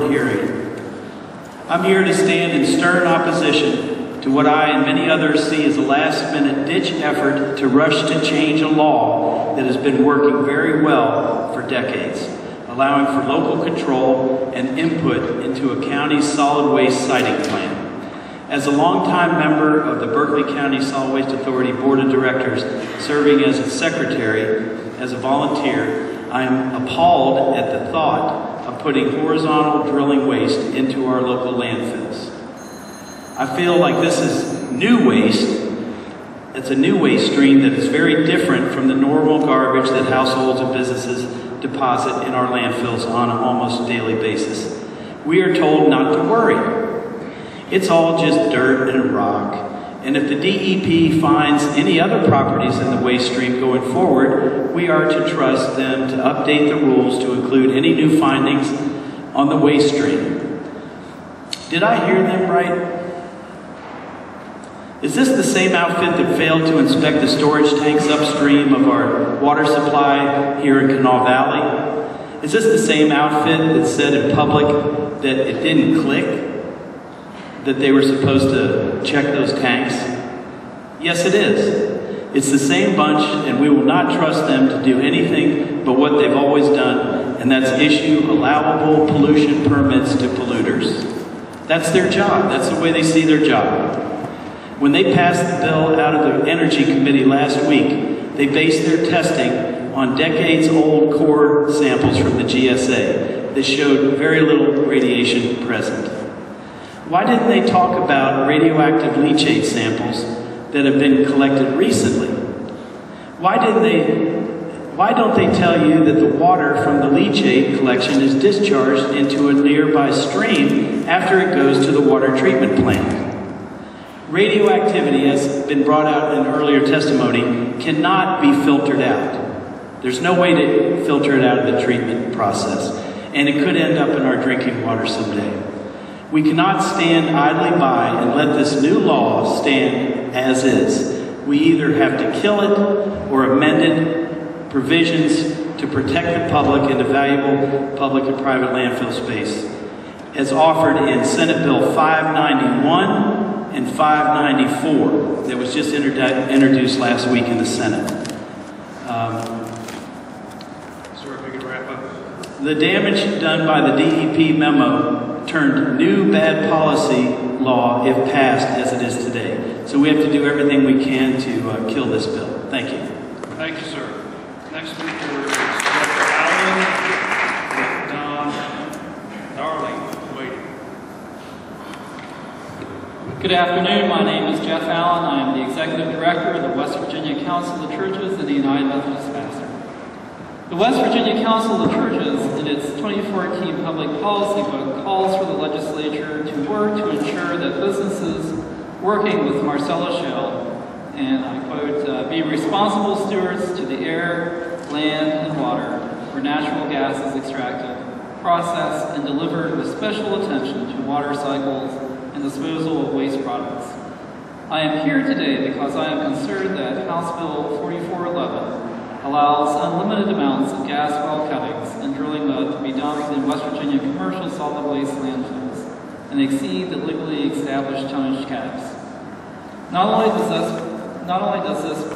important hearing. I'm here to stand in stern opposition to what I and many others see as a last-minute ditch effort to rush to change a law that has been working very well for decades, allowing for local control and input into a county's solid waste siting plan. As a longtime member of the Berkeley County Solid Waste Authority Board of Directors, serving as its secretary, as a volunteer, I am appalled at the thought of putting horizontal drilling waste into our local landfills. I feel like this is new waste. It's a new waste stream that is very different from the normal garbage that households and businesses deposit in our landfills on an almost daily basis. We are told not to worry. It's all just dirt and rock. And if the DEP finds any other properties in the waste stream going forward, we are to trust them to update the rules to include any new findings on the waste stream. Did I hear them right? Is this the same outfit that failed to inspect the storage tanks upstream of our water supply here in Kanawha Valley? Is this the same outfit that said in public that it didn't click, that they were supposed to check those tanks? Yes, it is. It's the same bunch, and we will not trust them to do anything but what they've always done, and that's issue allowable pollution permits to polluters. That's their job. That's the way they see their job. When they passed the bill out of the Energy Committee last week, they based their testing on decades-old core samples from the GSA that showed very little radiation present. Why didn't they talk about radioactive leachate samples that have been collected recently? Why don't they tell you that the water from the leachate collection is discharged into a nearby stream after it goes to the water treatment plant? Radioactivity, as been brought out in earlier testimony, cannot be filtered out. There's no way to filter it out of the treatment process, and it could end up in our drinking water someday. We cannot stand idly by and let this new law stand as is. We either have to kill it or amend provisions to protect the public and the valuable public and private landfill space, as offered in Senate Bill 591 and 594 that was just introduced last week in the Senate. Sir, if we could wrap up. The damage done by the DEP memo turned new bad policy law if passed as it is today. So we have to do everything we can to kill this bill. Thank you. Thank you, sir. Next speaker is Dr. Allen with Darling waiting. Good afternoon. My name is Jeff Allen. I am the Executive Director of the West Virginia Council of Churches and the United Methodist Pastor. The West Virginia Council of Churches, in its 2014 public policy book, calls for the legislature to work to ensure that businesses working with Marcellus shale, and I quote, be responsible stewards to the air, land, and water where natural gas is extracted, processed, and delivered with special attention to water cycles and disposal of waste products. I am here today because I am concerned that House Bill 4411 allows unlimited amounts of gas well cuttings and drilling mud to be dumped in West Virginia commercial solid waste landfills and exceed the legally established tonnage caps. Not only does this